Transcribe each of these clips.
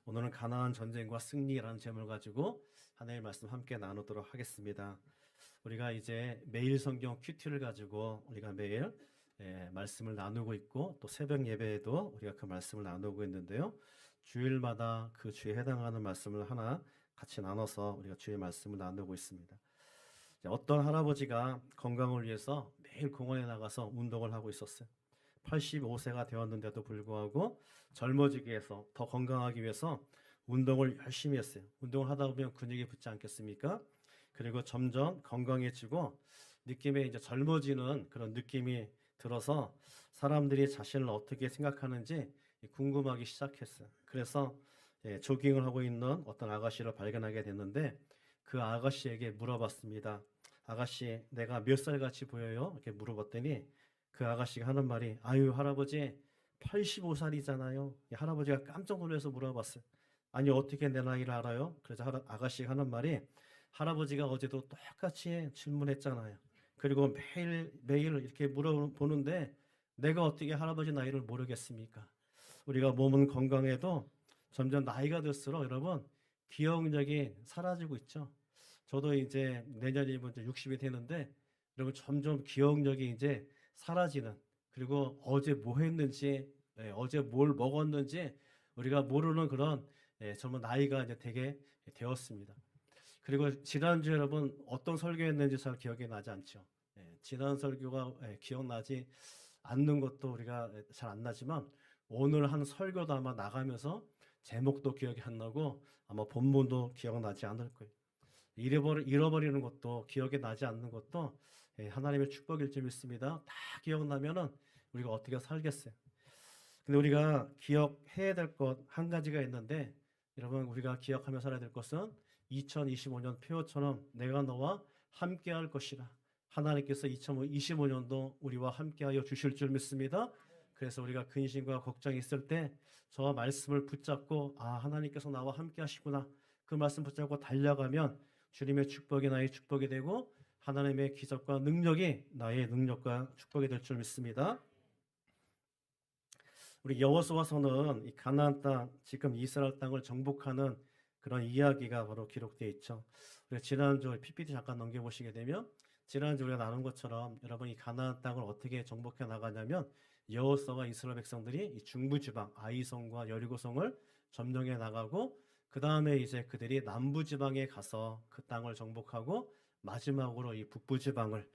오늘은 가나안 전쟁과 승리라는 제목을 가지고 하나님의 말씀 함께 나누도록 하겠습니다. 우리가 이제 매일 성경 큐티를 가지고 우리가 매일 말씀을 나누고 있고 또 새벽 예배에도 우리가 그 말씀을 나누고 있는데요. 주일마다 그 주에 해당하는 말씀을 하나 같이 나눠서 우리가 주의 말씀을 나누고 있습니다. 어떤 할아버지가 건강을 위해서 매일 공원에 나가서 운동을 하고 있었어요. 85세가 되었는데도 불구하고 젊어지기 위해서 더 건강하기 위해서 운동을 열심히 했어요. 운동을 하다 보면 근육이 붙지 않겠습니까? 그리고 점점 건강해지고 느낌에 이제 젊어지는 그런 느낌이 들어서 사람들이 자신을 어떻게 생각하는지 궁금하기 시작했어요. 그래서 조깅을 하고 있는 어떤 아가씨를 발견하게 됐는데 그 아가씨에게 물어봤습니다. 아가씨, 내가 몇 살 같이 보여요? 이렇게 물어봤더니 그 아가씨가 하는 말이, 아유 할아버지 85살이잖아요. 할아버지가 깜짝 놀라서 물어봤어요. 아니 어떻게 내 나이를 알아요? 그래서 아가씨가 하는 말이, 할아버지가 어제도 똑같이 질문했잖아요. 그리고 매일 이렇게 물어보는데 내가 어떻게 할아버지 나이를 모르겠습니까? 우리가 몸은 건강해도 점점 나이가 들수록 여러분 기억력이 사라지고 있죠. 저도 이제 내년이면 이제 60이 되는데 여러분 점점 기억력이 이제 사라지는, 그리고 어제 뭐 했는지, 어제 뭘 먹었는지 우리가 모르는 그런 정말 나이가 이제 되게 되었습니다. 그리고 지난주에 여러분 어떤 설교했는지 잘 기억이 나지 않죠. 지난 설교가 기억나지 않는 것도 우리가 잘 안 나지만 오늘 한 설교도 아마 나가면서 제목도 기억이 안 나고 아마 본문도 기억나지 않을 거예요. 잃어버리는 것도, 기억에 나지 않는 것도 하나님의 축복일 줄 믿습니다. 다 기억나면은 우리가 어떻게 살겠어요? 근데 우리가 기억해야 될 것 한 가지가 있는데, 여러분 우리가 기억하며 살아야 될 것은 2025년 표어처럼 내가 너와 함께할 것이라. 하나님께서 2025년도 우리와 함께하여 주실 줄 믿습니다. 그래서 우리가 근심과 걱정이 있을 때 저 말씀을 붙잡고, 아 하나님께서 나와 함께 하시구나, 그 말씀 붙잡고 달려가면 주님의 축복이 나의 축복이 되고 하나님의 기적과 능력이 나의 능력과 축복이 될 줄 믿습니다. 우리 여호수아서는 이 가나안 땅, 지금 이스라엘 땅을 정복하는 그런 이야기가 바로 기록되어 있죠. 우리가 지난주 PPT 잠깐 넘겨보시게 되면 지난주 우리가 나눈 것처럼 여러분 이 가나안 땅을 어떻게 정복해 나가냐면 여호수아와 이스라엘 백성들이 이 중부지방 아이성과 여리고성을 점령해 나가고 그 다음에 이제 그들이 남부지방에 가서 그 땅을 정복하고 마지막으로 이 북부지방을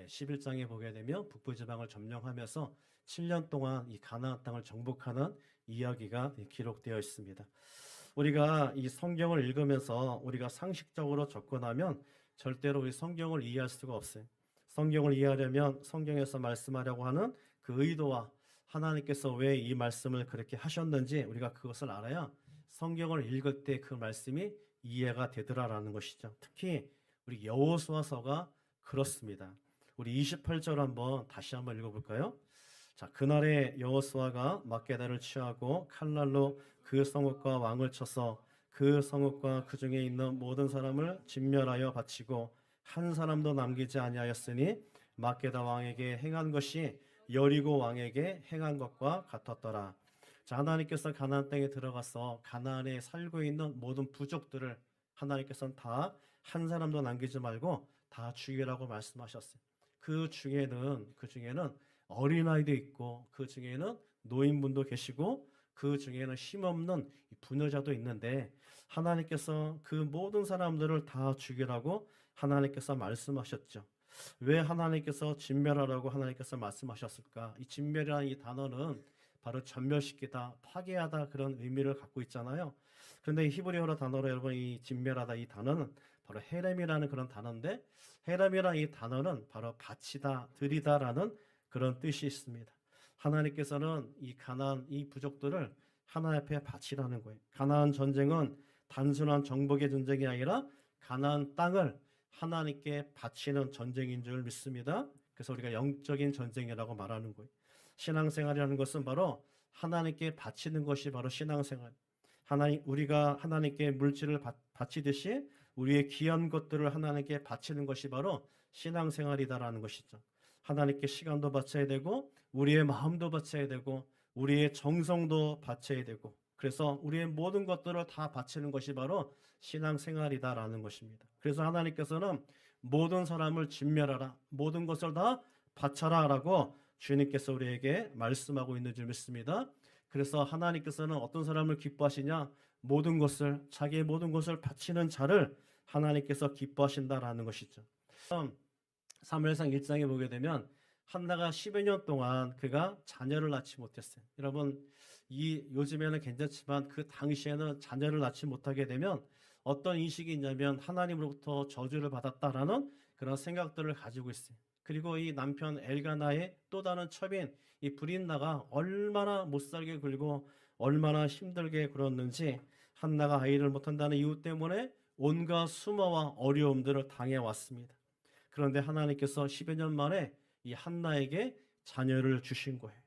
11장에 보게 되면 북부지방을 점령하면서 7년 동안 이 가나안 땅을 정복하는 이야기가 기록되어 있습니다. 우리가 이 성경을 읽으면서 우리가 상식적으로 접근하면 절대로 우리 성경을 이해할 수가 없어요. 성경을 이해하려면 성경에서 말씀하려고 하는 그 의도와 하나님께서 왜 이 말씀을 그렇게 하셨는지 우리가 그것을 알아야 성경을 읽을 때 그 말씀이 이해가 되더라라는 것이죠. 특히 우리 여호수아서가 그렇습니다. 우리 28절 다시 한번 읽어볼까요? 자, 그날에 여호수아가 막게다를 취하고 칼날로 그 성읍과 왕을 쳐서 그 성읍과 그 중에 있는 모든 사람을 진멸하여 바치고 한 사람도 남기지 아니하였으니 막게다 왕에게 행한 것이 여리고 왕에게 행한 것과 같았더라. 자, 하나님께서 가나안 땅에 들어가서 가나안에 살고 있는 모든 부족들을 하나님께서는 다 한 사람도 남기지 말고 다 죽이라고 말씀하셨어요. 그 중에는 어린아이도 있고 그 중에는 노인분도 계시고 그 중에는 힘없는 부녀자도 있는데 하나님께서 그 모든 사람들을 다 죽이라고 하나님께서 말씀하셨죠. 왜 하나님께서 진멸하라고 하나님께서 말씀하셨을까? 이 진멸이라는 이 단어는 바로 전멸시키다, 파괴하다 그런 의미를 갖고 있잖아요. 그런데 이 히브리어로 단어로 여러분 이 진멸하다 이 단어는 바로 헤렘이라는 그런 단어인데, 헤렘이라는 이 단어는 바로 바치다, 드리다라는 그런 뜻이 있습니다. 하나님께서는 이 가나안 이 부족들을 하나님 앞에 바치라는 거예요. 가나안 전쟁은 단순한 정복의 전쟁이 아니라 가나안 땅을 하나님께 바치는 전쟁인 줄 믿습니다. 그래서 우리가 영적인 전쟁이라고 말하는 거예요. 신앙생활이라는 것은 바로 하나님께 바치는 것이 바로 신앙생활. 우리가 하나님께 물질을 바치듯이 우리의 귀한 것들을 하나님께 바치는 것이 바로 신앙생활이다라는 것이죠. 하나님께 시간도 바쳐야 되고 우리의 마음도 바쳐야 되고 우리의 정성도 바쳐야 되고 그래서 우리의 모든 것들을 다 바치는 것이 바로 신앙생활이다라는 것입니다. 그래서 하나님께서는 모든 사람을 진멸하라, 모든 것을 다 바쳐라라고 주님께서 우리에게 말씀하고 있는 줄 믿습니다. 그래서 하나님께서는 어떤 사람을 기뻐하시냐? 모든 것을, 자기의 모든 것을 바치는 자를 하나님께서 기뻐하신다라는 것이죠. 사무엘상 1장에 보게 되면 한나가 10여 년 동안 그가 자녀를 낳지 못했어요. 여러분, 요즘에는 괜찮지만 그 당시에는 자녀를 낳지 못하게 되면 어떤 인식이 있냐면 하나님으로부터 저주를 받았다라는 그런 생각들을 가지고 있어요. 그리고 이 남편 엘가나의 또 다른 첩인 이 브린나가 얼마나 못살게 굴고 얼마나 힘들게 굴었는지, 한나가 아이를 못한다는 이유 때문에 온갖 수모와 어려움들을 당해왔습니다. 그런데 하나님께서 10여 년 만에 이 한나에게 자녀를 주신 거예요.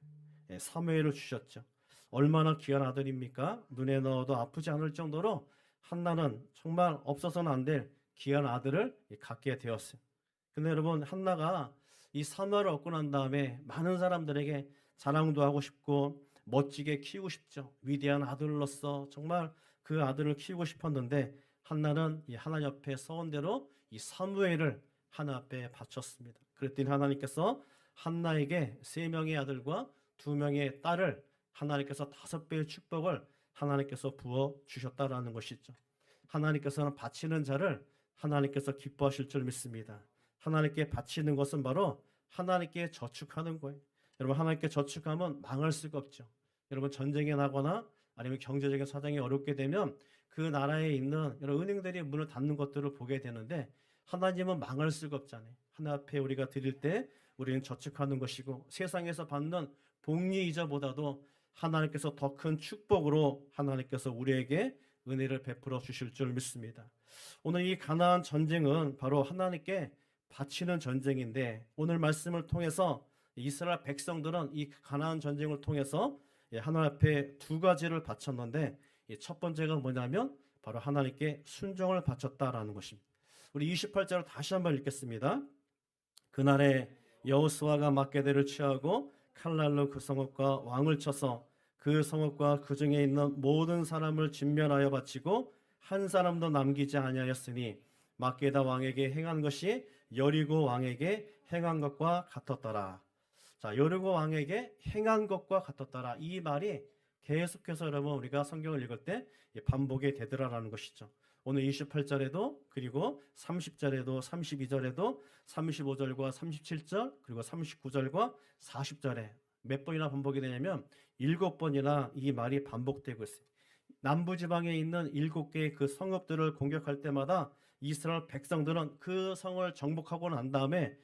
사무엘을 주셨죠. 얼마나 귀한 아들입니까? 눈에 넣어도 아프지 않을 정도로 한나는 정말 없어서는 안 될 귀한 아들을 갖게 되었어요. 근데 여러분, 한나가 이 사무엘을 얻고 난 다음에 많은 사람들에게 자랑도 하고 싶고 멋지게 키우고 싶죠. 위대한 아들로서 정말 그 아들을 키우고 싶었는데 한나는 이 하나님 앞에 서원대로 이 사무엘을 하나님 앞에 바쳤습니다. 그랬더니 하나님께서 한나에게 3명의 아들과 2명의 딸을, 하나님께서 5배의 축복을 하나님께서 부어 주셨다라는 것이죠. 하나님께서는 바치는 자를 하나님께서 기뻐하실 줄 믿습니다. 하나님께 바치는 것은 바로 하나님께 저축하는 거예요. 여러분, 하나님께 저축하면 망할 수가 없죠. 여러분, 전쟁이 나거나 아니면 경제적인 사정이 어렵게 되면 그 나라에 있는 여러 은행들이 문을 닫는 것들을 보게 되는데, 하나님은 망할 수가 없잖아요. 하나님 앞에 우리가 드릴 때 우리는 저축하는 것이고, 세상에서 받는 복리 이자보다도 하나님께서 더 큰 축복으로 하나님께서 우리에게 은혜를 베풀어 주실 줄 믿습니다. 오늘 이 가나안 전쟁은 바로 하나님께 바치는 전쟁인데, 오늘 말씀을 통해서 이스라엘 백성들은 이 가나안 전쟁을 통해서 하나님 앞에 2가지를 바쳤는데, 첫 번째가 뭐냐면 바로 하나님께 순종을 바쳤다라는 것입니다. 우리 28절을 다시 한번 읽겠습니다. 그날에 여호수아가 막게대를 취하고 칼날로 그 성읍과 왕을 쳐서 그 성읍과 그 중에 있는 모든 사람을 진멸하여 바치고 한 사람도 남기지 아니하였으니 막게다 왕에게 행한 것이 여리고 왕에게 행한 것과 같았더라. 자, 여리고 왕에게 행한 것과 같았더라. 이 말이 계속해서 여러분 우리가 성경을 읽을 때 반복이 되더라라는 것이죠. 오늘 28절에도, 그리고 30절에도, 32절에도, 35절과 37절, 그리고 39절과 40절에 몇 번이나 반복이 되냐면 7번이나 이 말이 반복되고 있어요. 남부지방에 있는 7개의 그 성읍들을 공격할 때마다 이스라엘 백성들은 그 성을 정복하고 난 다음에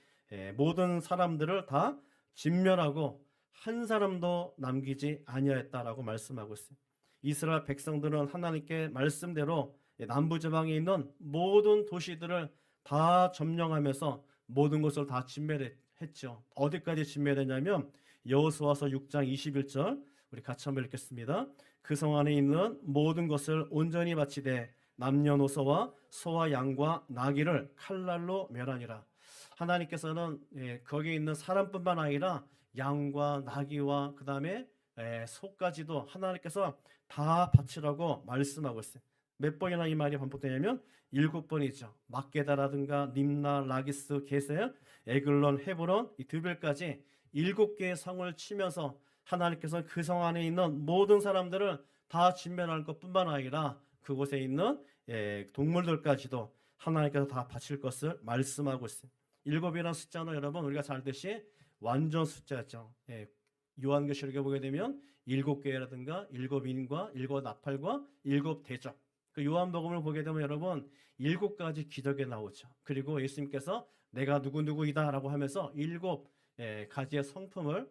모든 사람들을 다 진멸하고 한 사람도 남기지 아니하였다라고 말씀하고 있어요. 이스라엘 백성들은 하나님께 말씀대로 남부지방에 있는 모든 도시들을 다 점령하면서 모든 것을 다 진멸했죠. 어디까지 진멸했냐면 여호수아서 6장 21절, 우리 같이 한번 읽겠습니다. 그 성 안에 있는 모든 것을 온전히 바치되 남녀노소와 소와 양과 나귀를 칼날로 멸하니라. 하나님께서는 거기에 있는 사람뿐만 아니라 양과 나귀와 그 다음에 소까지도 하나님께서 다 바치라고 말씀하고 있어요. 몇 번이나 이 말이 반복되냐면 7번이죠. 막게다라든가 림나, 라기스, 게셀, 에글론, 헤브론, 이 드벨까지 7개의 성을 치면서 하나님께서 그 성 안에 있는 모든 사람들을 다 진멸할 것뿐만 아니라 그곳에 있는 동물들까지도 하나님께서 다 바칠 것을 말씀하고 있어요. 7이라는 숫자는 여러분 우리가 잘 알듯이 완전 숫자죠. 요한계시록에 보게 되면 7개라든가 7인과 7나팔과 7대적, 그 요한복음을 보게 되면 여러분 7가지 기적이 나오죠. 그리고 예수님께서 내가 누구누구이다 라고 하면서 7가지의 성품을,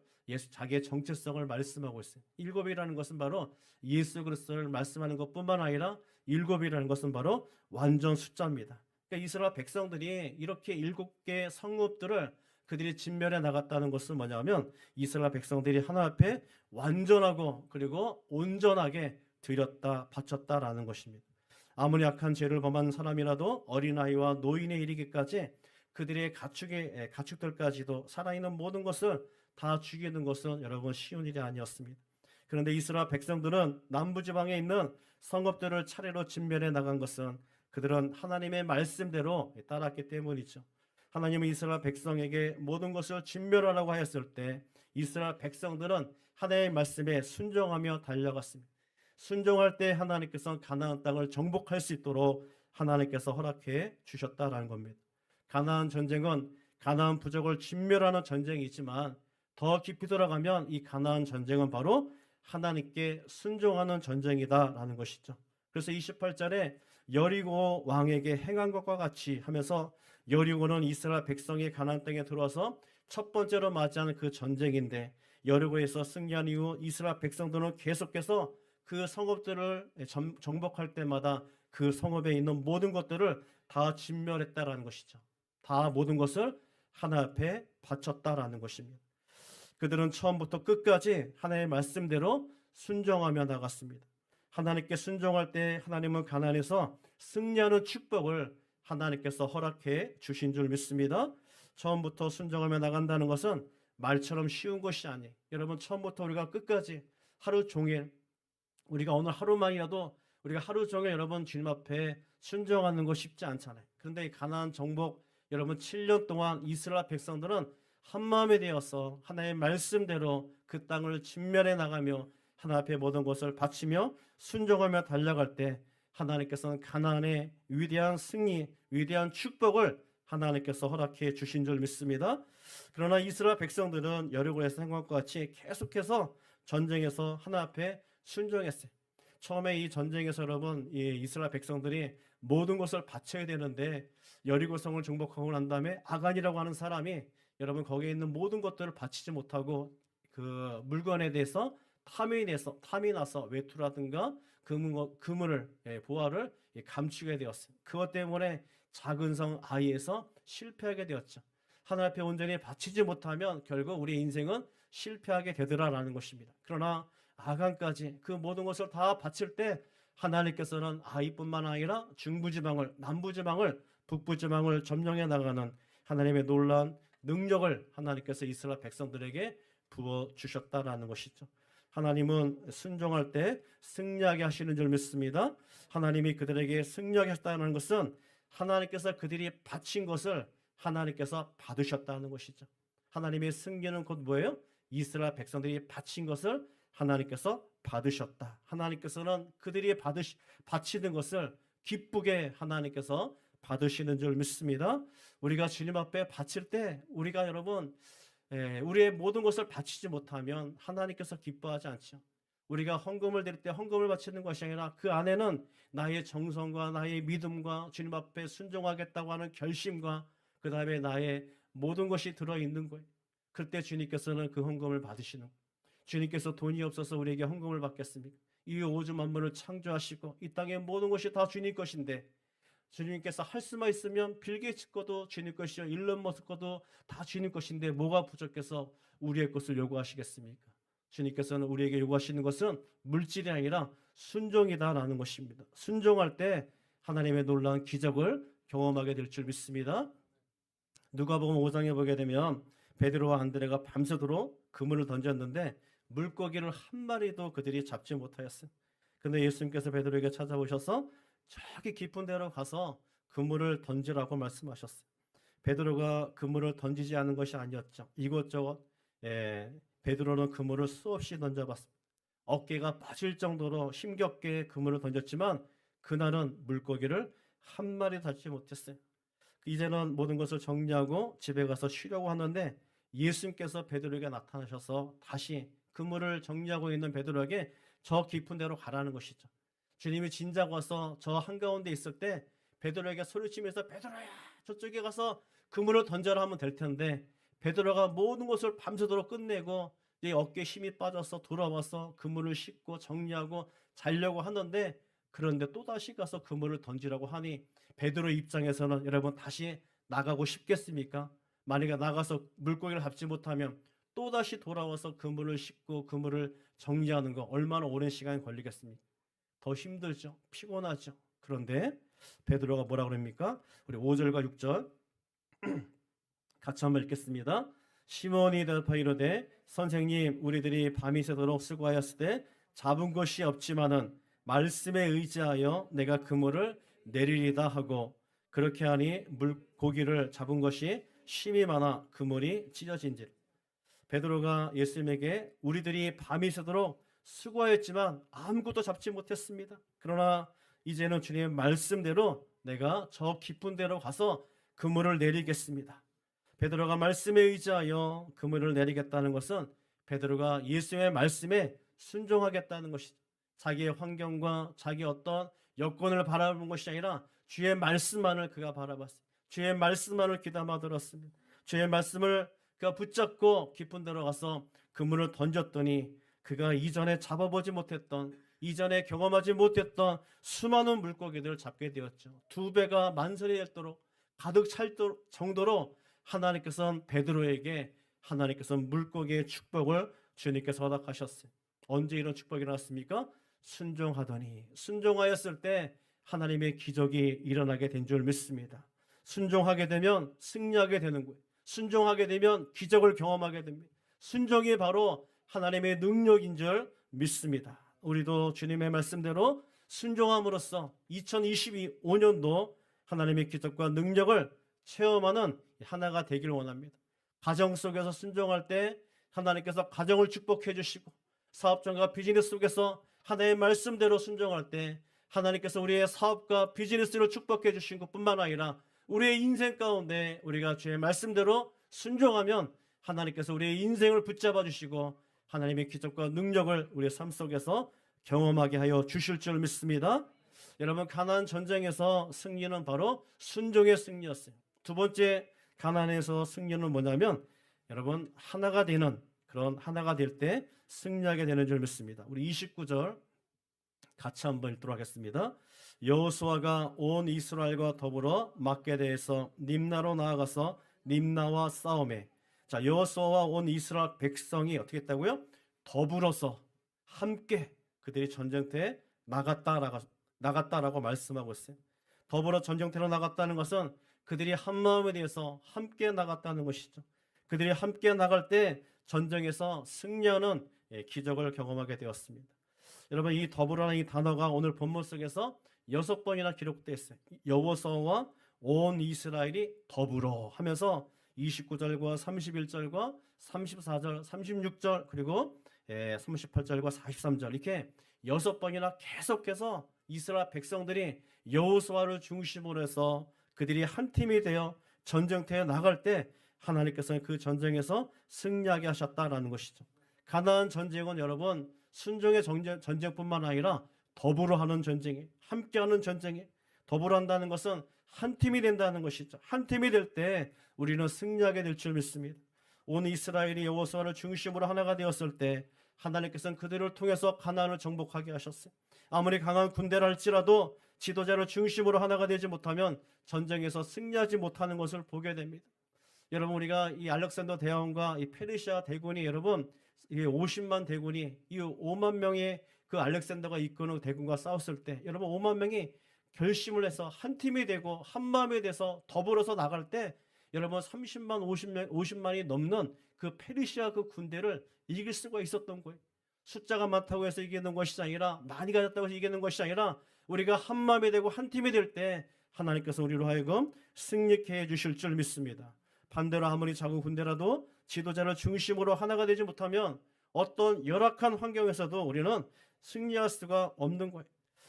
자기의 정체성을 말씀하고 있어요. 7이라는 것은 바로 예수 그리스도를 말씀하는 것뿐만 아니라 7이라는 것은 바로 완전 숫자입니다. 그러니까 이스라엘 백성들이 이렇게 7개의 성읍들을 그들이 진멸해 나갔다는 것은 뭐냐면 이스라엘 백성들이 하나님 앞에 완전하고 그리고 온전하게 드렸다 바쳤다라는 것입니다. 아무리 악한 죄를 범한 사람이라도 어린아이와 노인에 이르기까지 그들의 가축들까지도 살아있는 모든 것을 다 죽이는 것은 여러분 쉬운 일이 아니었습니다. 그런데 이스라엘 백성들은 남부지방에 있는 성읍들을 차례로 진멸해 나간 것은 그들은 하나님의 말씀대로 따랐기 때문이죠. 하나님은 이스라엘 백성에게 모든 것을 진멸하라고 하였을 때 이스라엘 백성들은 하나님의 말씀에 순종하며 달려갔습니다. 순종할 때 하나님께서 가나안 땅을 정복할 수 있도록 하나님께서 허락해 주셨다라는 겁니다. 가나안 전쟁은 가나안 부족을 진멸하는 전쟁이지만 더 깊이 들어가면 이 가나안 전쟁은 바로 하나님께 순종하는 전쟁이다라는 것이죠. 그래서 28절에 여리고 왕에게 행한 것과 같이 하면서 여리고는 이스라엘 백성이 가나안 땅에 들어와서 첫 번째로 맞이하는 그 전쟁인데 여리고에서 승리한 이후 이스라엘 백성들은 계속해서 그 성읍들을 정복할 때마다 그 성읍에 있는 모든 것들을 다 진멸했다라는 것이죠. 다 모든 것을 하나 앞에 바쳤다라는 것입니다. 그들은 처음부터 끝까지 하나님의 말씀대로 순종하며 나갔습니다. 하나님께 순종할 때 하나님은 가나안에서 승리하는 축복을 하나님께서 허락해 주신 줄 믿습니다. 처음부터 순종하며 나간다는 것은 말처럼 쉬운 것이 아니에요. 여러분, 처음부터 우리가 끝까지 하루 종일, 우리가 오늘 하루만이라도 우리가 하루 종일 여러분 주님 앞에 순종하는 거 쉽지 않잖아요. 그런데 이 가나안 정복, 여러분 7년 동안 이스라엘 백성들은 한마음이 되어서 하나님의 말씀대로 그 땅을 진멸해 나가며 하나 앞에 모든 것을 바치며 순종하며 달려갈 때 하나님께서는 가나안의 위대한 승리, 위대한 축복을 하나님께서 허락해 주신 줄 믿습니다. 그러나 이스라엘 백성들은 여리고에서 한 것과 같이 계속해서 전쟁에서 하나 앞에 순종했어요. 처음에 이 전쟁에서 여러분 이 이스라엘 백성들이 모든 것을 바쳐야 되는데 여리고성을 정복하고 난 다음에 아간이라고 하는 사람이 여러분 거기에 있는 모든 것들을 바치지 못하고 그 물건에 대해서 탐이 나서 외투라든가 그물을 보화를 감추게 되었어요. 그것 때문에 작은 성 아이에서 실패하게 되었죠. 하나님 앞에 온전히 바치지 못하면 결국 우리 인생은 실패하게 되더라라는 것입니다. 그러나 아간까지 그 모든 것을 다 바칠 때 하나님께서는 아이뿐만 아니라 중부지방을, 남부지방을, 북부지방을 점령해 나가는 하나님의 놀라운 능력을 하나님께서 이스라엘 백성들에게 부어주셨다라는 것이죠. 하나님은 순종할 때 승리하게 하시는 줄 믿습니다. 하나님이 그들에게 승리하게 하셨다는 것은 하나님께서 그들이 바친 것을 하나님께서 받으셨다는 것이죠. 하나님의 승리는 곧 뭐예요? 이스라엘 백성들이 바친 것을 하나님께서 받으셨다. 하나님께서는 그들이 바치는 것을 기쁘게 하나님께서 받으시는 줄 믿습니다. 우리가 주님 앞에 바칠 때 우리가 여러분 우리의 모든 것을 바치지 못하면 하나님께서 기뻐하지 않죠. 우리가 헌금을 드릴 때 헌금을 바치는 것이 아니라 그 안에는 나의 정성과 나의 믿음과 주님 앞에 순종하겠다고 하는 결심과 그 다음에 나의 모든 것이 들어있는 거예요. 그때 주님께서는 그 헌금을 받으시는 거예요. 주님께서 돈이 없어서 우리에게 헌금을 받겠습니까? 이 우주 만물을 창조하시고 이 땅의 모든 것이 다 주님 것인데 주님께서 할 수만 있으면 빌 게이츠 것도 주님 것이요 일론 머스크 것도 다 주님 것인데 뭐가 부족해서 우리의 것을 요구하시겠습니까? 주님께서는 우리에게 요구하시는 것은 물질이 아니라 순종이다라는 것입니다. 순종할 때 하나님의 놀라운 기적을 경험하게 될 줄 믿습니다. 누가복음 5장에 보게 되면 베드로와 안드레가 밤새도록 그물을 던졌는데 물고기를 한 마리도 그들이 잡지 못하였어요. 근데 예수님께서 베드로에게 찾아오셔서 저기 깊은 데로 가서 그물을 던지라고 말씀하셨어요. 베드로가 그물을 던지지 않은 것이 아니었죠. 이것저것 베드로는 그물을 수없이 던져봤습니다. 어깨가 빠질 정도로 힘겹게 그물을 던졌지만 그날은 물고기를 한 마리 잡지 못했어요. 이제는 모든 것을 정리하고 집에 가서 쉬려고 하는데 예수님께서 베드로에게 나타나셔서 다시 그물을 정리하고 있는 베드로에게 저 깊은 데로 가라는 것이죠. 주님이 진작 와서 저 한가운데 있을 때 베드로에게 소리치면서 베드로야 저쪽에 가서 그물을 던져라 하면 될 텐데 베드로가 모든 것을 밤새도록 끝내고 이 어깨에 힘이 빠져서 돌아와서 그물을 씻고 정리하고 자려고 하는데 그런데 또다시 가서 그물을 던지라고 하니 베드로 입장에서는 여러분 다시 나가고 싶겠습니까? 만약에 나가서 물고기를 잡지 못하면 또다시 돌아와서 그물을 씻고 그물을 정리하는 거 얼마나 오랜 시간이 걸리겠습니까? 더 힘들죠. 피곤하죠. 그런데 베드로가 뭐라 그럽니까? 우리 5절과 6절 같이 한번 읽겠습니다. 시몬이 대답하여 이르되 선생님 우리들이 밤이 새도록 수고하였을 때 잡은 것이 없지만은 말씀에 의지하여 내가 그물을 내리리다 하고 그렇게 하니 물고기를 잡은 것이 심이 많아 그물이 찢어진지라. 베드로가 예수님에게 우리들이 밤이 새도록 수고하였지만 아무것도 잡지 못했습니다. 그러나 이제는 주님의 말씀대로 내가 저 깊은 데로 가서 그물을 내리겠습니다. 베드로가 말씀에 의지하여 그물을 내리겠다는 것은 베드로가 예수님의 말씀에 순종하겠다는 것이죠. 자기의 환경과 자기 어떤 여건을 바라본 것이 아니라 주의 말씀만을 그가 바라봤어요. 주의 말씀만을 귀담아 들었습니다. 주의 말씀을 그가 붙잡고 깊은 데로 가서 그물을 던졌더니 그가 이전에 잡아보지 못했던, 이전에 경험하지 못했던 수많은 물고기들을 잡게 되었죠. 두 배가 만선이 될도록 가득 찰 정도로 하나님께서는 베드로에게 하나님께서는 물고기의 축복을 주님께서 허락하셨어요. 언제 이런 축복이 일어났습니까? 순종하더니, 순종하였을 때 하나님의 기적이 일어나게 된 줄 믿습니다. 순종하게 되면 승리하게 되는 거예요. 순종하게 되면 기적을 경험하게 됩니다. 순종이 바로 하나님의 능력인 줄 믿습니다. 우리도 주님의 말씀대로 순종함으로써 2025년도 하나님의 기적과 능력을 체험하는 하나가 되길 원합니다. 가정 속에서 순종할 때 하나님께서 가정을 축복해 주시고, 사업장과 비즈니스 속에서 하나님의 말씀대로 순종할 때 하나님께서 우리의 사업과 비즈니스를 축복해 주신 것뿐만 아니라 우리의 인생 가운데 우리가 주의 말씀대로 순종하면 하나님께서 우리의 인생을 붙잡아 주시고 하나님의 기적과 능력을 우리의 삶 속에서 경험하게 하여 주실 줄 믿습니다. 여러분, 가나안 전쟁에서 승리는 바로 순종의 승리였어요. 두 번째 가나안에서 승리는 뭐냐면 여러분, 하나가 되는, 그런 하나가 될 때 승리하게 되는 줄 믿습니다. 우리 29절 같이 한번 읽도록 하겠습니다. 여호수아가 온 이스라엘과 더불어 막게대에서 림나로 나아가서 림나와 싸움에. 자, 여호수아와 온 이스라엘 백성이 어떻게 했다고요? 더불어서 함께 그들이 전쟁터에 나갔다라고 말씀하고 있어요. 더불어 전쟁터로 나갔다는 것은 그들이 한 마음에 대해서 함께 나갔다는 것이죠. 그들이 함께 나갈 때 전쟁에서 승리하는 기적을 경험하게 되었습니다. 여러분, 이 더불어라는 이 단어가 오늘 본문 속에서 6번이나 기록되어 있어요. 여호수아와 온 이스라엘이 더불어 하면서 29절과 31절과 34절, 36절 그리고 38절과 43절 이렇게 6번이나 계속해서 이스라엘 백성들이 여호수아를 중심으로 해서 그들이 한 팀이 되어 전쟁터에 나갈 때 하나님께서는 그 전쟁에서 승리하게 하셨다라는 것이죠. 가나안 전쟁은 여러분 순종의 전쟁뿐만 아니라 더불어 하는 전쟁이, 함께하는 전쟁이, 더불어 한다는 것은 한 팀이 된다는 것이죠. 한 팀이 될 때 우리는 승리하게 될 줄 믿습니다. 온 이스라엘이 여호수아를 중심으로 하나가 되었을 때 하나님께서는 그들을 통해서 가나안을 정복하게 하셨어요. 아무리 강한 군대라 할지라도 지도자를 중심으로 하나가 되지 못하면 전쟁에서 승리하지 못하는 것을 보게 됩니다. 여러분, 우리가 이 알렉산더 대왕과 이 페르시아 대군이 여러분 이 50만 대군이 이 5만 명의 그 알렉산더가 이끄는 대군과 싸웠을 때 여러분 5만 명이 결심을 해서 한 팀이 되고 한 마음이 돼서 더불어서 나갈 때 여러분 30만 50만이 넘는 그 페르시아 그 군대를 이길 수가 있었던 거예요. 숫자가 많다고 해서 이기는 것이 아니라, 많이 가졌다고 해서 이기는 것이 아니라 우리가 한 마음이 되고 한 팀이 될 때 하나님께서 우리로 하여금 승리케 해주실 줄 믿습니다. 반대로 아무리 작은 군대라도 지도자를 중심으로 하나가 되지 못하면 어떤 열악한 환경에서도 우리는 승리할 수가 없는 거예요.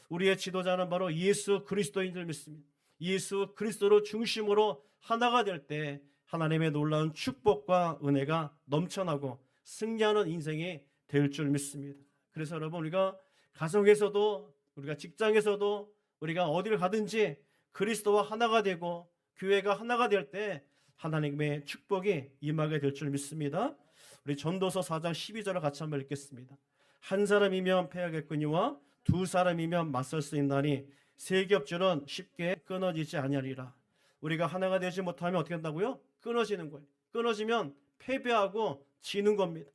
우리의 지도자는 바로 예수 그리스도인 줄 믿습니다. 예수 그리스도를 중심으로 하나가 될 때 하나님의 놀라운 축복과 은혜가 넘쳐나고 승리하는 인생이 될 줄 믿습니다. 그래서 여러분, 우리가 가정에서도 우리가 직장에서도 우리가 어디를 가든지 그리스도와 하나가 되고 교회가 하나가 될 때 하나님의 축복이 임하게 될 줄 믿습니다. 우리 전도서 4장 12절을 같이 한번 읽겠습니다. 한 사람이면 패하겠거니와 두 사람이면 맞설 수 있나니 세 겹줄은 쉽게 끊어지지 아니하리라. 우리가 하나가 되지 못하면 어떻게 한다고요? 끊어지는 거예요. 끊어지면 패배하고 지는 겁니다.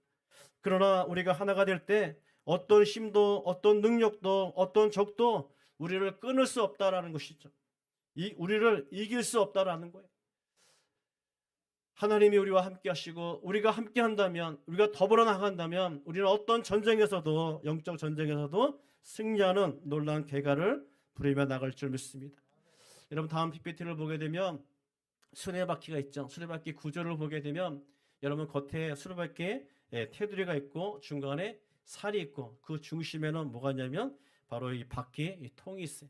그러나 우리가 하나가 될 때 어떤 힘도 어떤 능력도 어떤 적도 우리를 끊을 수 없다라는 것이죠. 우리를 이길 수 없다라는 거예요. 하나님이 우리와 함께 하시고 우리가 함께 한다면, 우리가 더불어 나간다면 우리는 어떤 전쟁에서도, 영적 전쟁에서도 승리하는 놀라운 결과를 부리며 나갈 줄 믿습니다. 여러분, 다음 PPT를 보게 되면 수레바퀴가 있죠. 수레바퀴 구조를 보게 되면 여러분, 겉에 수레바퀴에 테두리가 있고 중간에 살이 있고 그 중심에는 뭐가 있냐면 바로 이 바퀴, 이 통이 있어요.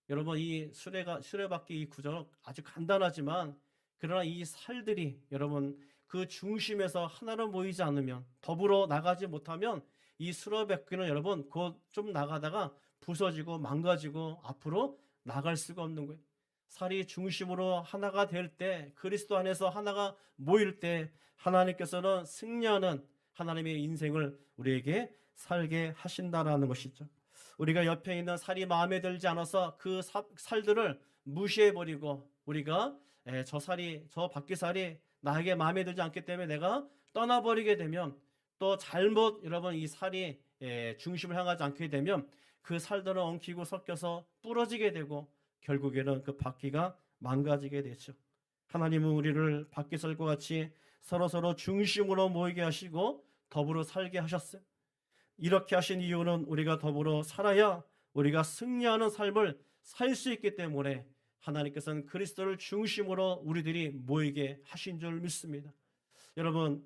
여러분, 이 수레바퀴 이 구조는 아주 간단하지만 그러나 이 살들이 여러분 그 중심에서 하나로 모이지 않으면, 더불어 나가지 못하면 이 수레바퀴는 여러분 곧 좀 나가다가 부서지고 망가지고 앞으로 나갈 수가 없는 거예요. 살이 중심으로 하나가 될 때, 그리스도 안에서 하나가 모일 때 하나님께서는 승리하는 하나님의 인생을 우리에게 살게 하신다라는 것이죠. 우리가 옆에 있는 살이 마음에 들지 않아서 그 살들을 무시해버리고, 우리가 저 바퀴살이 나에게 마음에 들지 않기 때문에 내가 떠나버리게 되면, 또 잘못 여러분 이 살이 중심을 향하지 않게 되면 그 살들은 엉키고 섞여서 부러지게 되고 결국에는 그 바퀴가 망가지게 되죠. 하나님은 우리를 바퀴살과 같이 서로 중심으로 모이게 하시고 더불어 살게 하셨어요. 이렇게 하신 이유는 우리가 더불어 살아야 우리가 승리하는 삶을 살 수 있기 때문에 하나님께서는 그리스도를 중심으로 우리들이 모이게 하신 줄 믿습니다. 여러분,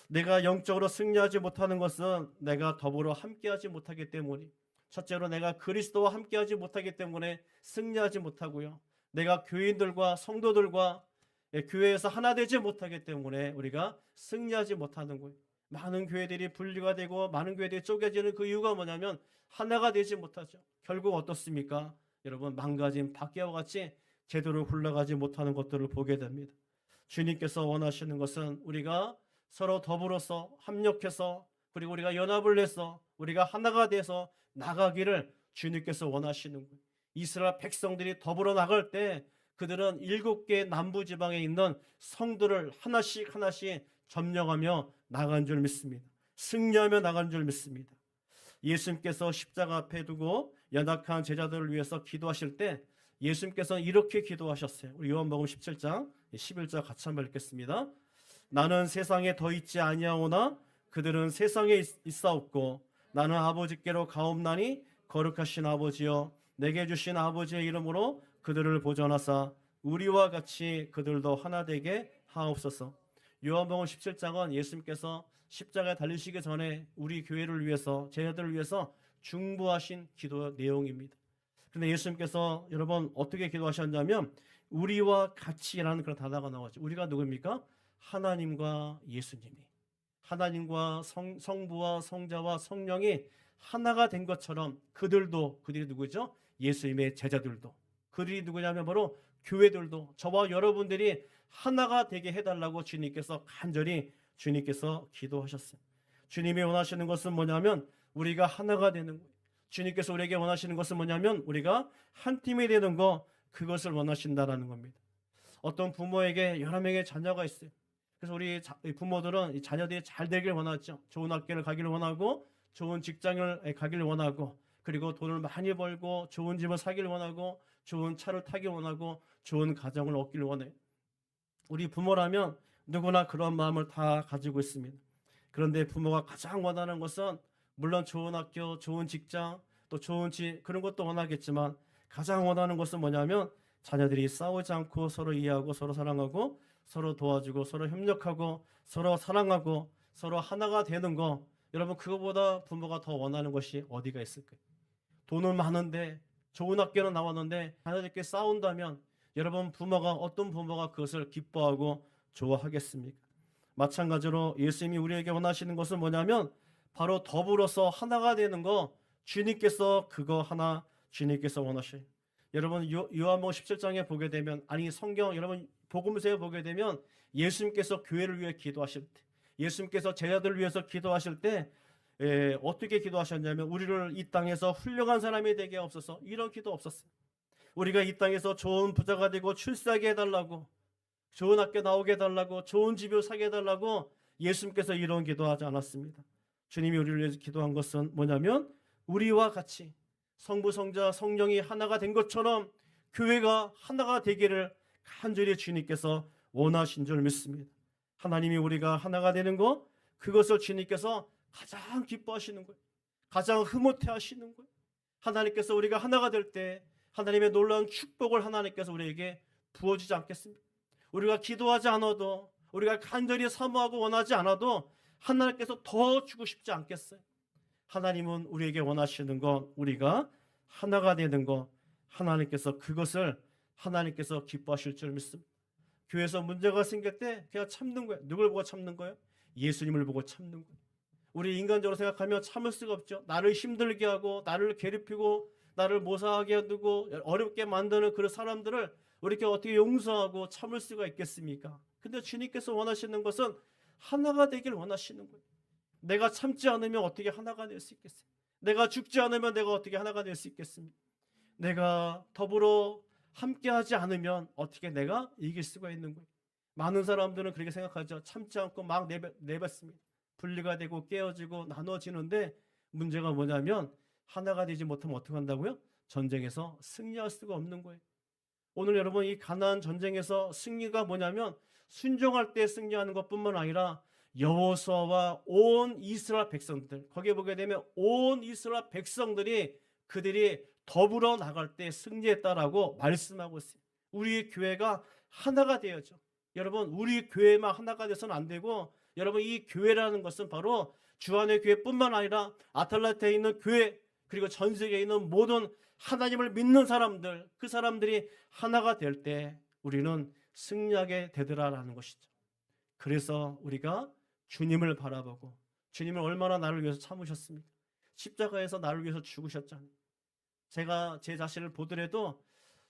내가 영적으로 승리하지 못하는 것은 내가 더불어 함께하지 못하기 때문이, 첫째로 내가 그리스도와 함께하지 못하기 때문에 승리하지 못하고요, 내가 교인들과 성도들과 교회에서 하나 되지 못하기 때문에 우리가 승리하지 못하는 거예요. 많은 교회들이 분리가 되고 많은 교회들이 쪼개지는 그 이유가 뭐냐면 하나가 되지 못하죠. 결국 어떻습니까? 여러분, 망가진 바퀴와 같이 제대로 흘러가지 못하는 것들을 보게 됩니다. 주님께서 원하시는 것은 우리가 서로 더불어서 합력해서, 그리고 우리가 연합을 해서 우리가 하나가 돼서 나가기를 주님께서 원하시는 거예요. 이스라엘 백성들이 더불어 나갈 때 그들은 7개 남부지방에 있는 성들을 하나씩 점령하며 나간 줄 믿습니다. 승리하며 나간 줄 믿습니다. 예수님께서 십자가 앞에 두고 연약한 제자들을 위해서 기도하실 때 예수님께서는 이렇게 기도하셨어요. 우리 요한복음 17장 11절 같이 한번 읽겠습니다. 나는 세상에 더 있지 아니하오나 그들은 세상에 있사옵고 나는 아버지께로 가옵나니 거룩하신 아버지여 내게 주신 아버지의 이름으로 그들을 보존하사 우리와 같이 그들도 하나 되게 하옵소서. 요한복음 17장은 예수님께서 십자가에 달리시기 전에 우리 교회를 위해서, 제자들을 위해서 중보하신 기도 내용입니다. 그런데 예수님께서 여러분 어떻게 기도하셨냐면 우리와 같이라는 그런 단어가 나왔죠. 우리가 누구입니까? 하나님과 예수님이, 하나님과 성부와 성자와 성령이 하나가 된 것처럼 그들이 누구죠? 예수님의 제자들도, 그들이 누구냐면 바로 교회들도, 저와 여러분들이 하나가 되게 해달라고 주님께서 간절히 기도하셨어요. 주님이 원하시는 것은 뭐냐면 우리가 하나가 되는 거예요. 주님께서 우리에게 원하시는 것은 뭐냐면 우리가 한 팀이 되는 거, 그것을 원하신다라는 겁니다. 어떤 부모에게 여러 명의 자녀가 있어요. 그래서 우리 부모들은 이 자녀들이 잘 되길 원하죠. 좋은 학교를 가기를 원하고 좋은 직장을 가기를 원하고, 그리고 돈을 많이 벌고 좋은 집을 사기를 원하고 좋은 차를 타기를 원하고 좋은 가정을 얻기를 원해요. 우리 부모라면 누구나 그런 마음을 다 가지고 있습니다. 그런데 부모가 가장 원하는 것은 물론 좋은 학교, 좋은 직장, 또 좋은 집, 그런 것도 원하겠지만 가장 원하는 것은 뭐냐면 자녀들이 싸우지 않고 서로 이해하고 서로 사랑하고 서로 도와주고 서로 협력하고 서로 사랑하고 서로 하나가 되는 거. 여러분, 그거보다 부모가 더 원하는 것이 어디가 있을까요? 돈은 많은데 좋은 학교는 나왔는데 자녀들끼리 싸운다면 여러분, 어떤 부모가 그것을 기뻐하고 좋아하겠습니까? 마찬가지로 예수님이 우리에게 원하시는 것은 뭐냐면 바로 더불어서 하나가 되는 거, 주님께서 원하셔요. 여러분, 요한복음 17장에 보게 되면, 아니 성경 여러분 복음서에 보게 되면 예수님께서 교회를 위해 기도하실 때, 예수님께서 제자들을 위해서 기도하실 때 어떻게 기도하셨냐면 우리를 이 땅에서 훌륭한 사람이 되게 하옵소서, 이런 기도 없었어요. 우리가 이 땅에서 좋은 부자가 되고 출세하게 해달라고, 좋은 학교 나오게 해달라고, 좋은 집을 사게 해달라고 예수님께서 이런 기도하지 않았습니다. 주님이 우리를 위해서 기도한 것은 뭐냐면 우리와 같이 성부, 성자, 성령이 하나가 된 것처럼 교회가 하나가 되기를 간절히 주님께서 원하신 줄 믿습니다. 하나님이 우리가 하나가 되는 것, 그것을 주님께서 가장 기뻐하시는 거예요. 가장 흐뭇해 하시는 거예요. 하나님께서 우리가 하나가 될 때 하나님의 놀라운 축복을 하나님께서 우리에게 부어주지 않겠습니까? 우리가 기도하지 않아도, 우리가 간절히 사모하고 원하지 않아도 하나님께서 더 주고 싶지 않겠어요? 하나님은 우리에게 원하시는 것, 우리가 하나가 되는 것, 하나님께서 그것을 하나님께서 기뻐하실 줄 믿습니다. 교회에서 문제가 생길 때 그냥 참는 거예요. 누굴 보고 참는 거예요? 예수님을 보고 참는 거예요. 우리 인간적으로 생각하면 참을 수가 없죠. 나를 힘들게 하고 나를 괴롭히고 나를 모사하게 두고 어렵게 만드는 그런 사람들을 우리가 어떻게 용서하고 참을 수가 있겠습니까? 근데 주님께서 원하시는 것은 하나가 되길 원하시는 거예요. 내가 참지 않으면 어떻게 하나가 될 수 있겠어요? 내가 죽지 않으면 내가 어떻게 하나가 될 수 있겠습니까? 내가 더불어 함께하지 않으면 어떻게 내가 이길 수가 있는 거예요? 많은 사람들은 그렇게 생각하죠. 참지 않고 막 내뱉습니다. 분리가 되고 깨어지고 나눠지는데 문제가 뭐냐면 하나가 되지 못하면 어떻게 한다고요? 전쟁에서 승리할 수가 없는 거예요. 오늘 여러분 이 가나안 전쟁에서 승리가 뭐냐면 순종할 때 승리하는 것뿐만 아니라 여호수아와 온 이스라엘 백성들, 거기에 보게 되면 온 이스라엘 백성들이 그들이 더불어 나갈 때 승리했다라고 말씀하고 있어요. 우리 교회가 하나가 되어야죠. 여러분 우리 교회만 하나가 돼서는 안 되고, 여러분 이 교회라는 것은 바로 주안의 교회뿐만 아니라 아틀란타에 있는 교회, 그리고 전 세계에 있는 모든 하나님을 믿는 사람들, 그 사람들이 하나가 될 때 우리는 승리하게 되더라라는 것이죠. 그래서 우리가 주님을 바라보고, 주님을 얼마나 나를 위해서 참으셨습니까? 십자가에서 나를 위해서 죽으셨잖아요. 제가 제 자신을 보더라도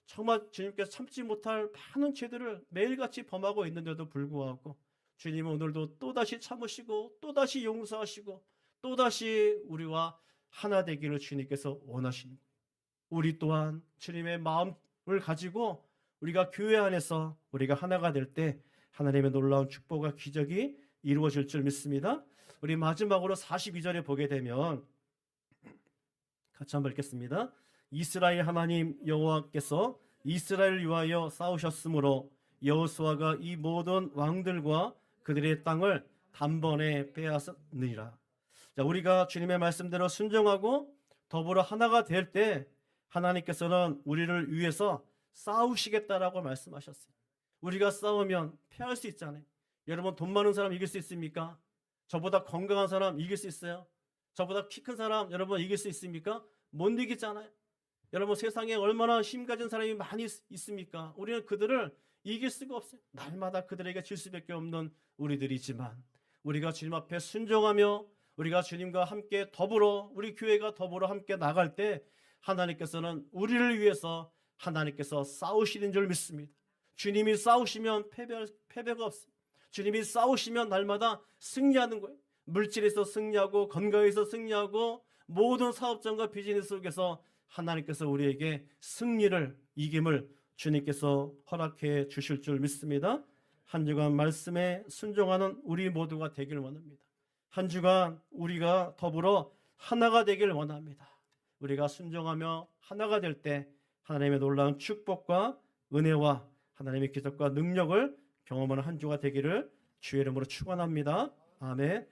정말 주님께서 참지 못할 많은 죄들을 매일같이 범하고 있는데도 불구하고 주님은 오늘도 또다시 참으시고 또다시 용서하시고 또다시 우리와 하나 되기를 주님께서 원하시는 거예요. 우리 또한 주님의 마음을 가지고 우리가 교회 안에서 우리가 하나가 될 때 하나님의 놀라운 축복과 기적이 이루어질 줄 믿습니다. 우리 마지막으로 42절에 보게 되면 같이 한번 읽겠습니다. 이스라엘 하나님 여호와께서 이스라엘을 위하여 싸우셨으므로 여호수아가 이 모든 왕들과 그들의 땅을 단번에 빼앗느니라. 자, 우리가 주님의 말씀대로 순종하고 더불어 하나가 될 때 하나님께서는 우리를 위해서 싸우시겠다라고 말씀하셨어요. 우리가 싸우면 패할 수 있잖아요. 여러분 돈 많은 사람 이길 수 있습니까? 저보다 건강한 사람 이길 수 있어요? 저보다 키 큰 사람 여러분 이길 수 있습니까? 못 이기잖아요. 여러분 세상에 얼마나 힘 가진 사람이 많이 있습니까? 우리는 그들을 이길 수가 없어요. 날마다 그들에게 질 수밖에 없는 우리들이지만 우리가 주님 앞에 순종하며 우리가 주님과 함께 더불어 우리 교회가 더불어 함께 나갈 때 하나님께서는 우리를 위해서 하나님께서 싸우시는 줄 믿습니다. 주님이 싸우시면 패배가 없어요. 주님이 싸우시면 날마다 승리하는 거예요. 물질에서 승리하고 건강에서 승리하고 모든 사업장과 비즈니스 속에서 하나님께서 우리에게 승리를, 이김을 주님께서 허락해 주실 줄 믿습니다. 한 주간 말씀에 순종하는 우리 모두가 되길 원합니다. 한 주간 우리가 더불어 하나가 되길 원합니다. 우리가 순종하며 하나가 될 때 하나님의 놀라운 축복과 은혜와 하나님의 기적과 능력을 경험하는 한 주가 되기를 주의 이름으로 축원합니다. 아멘.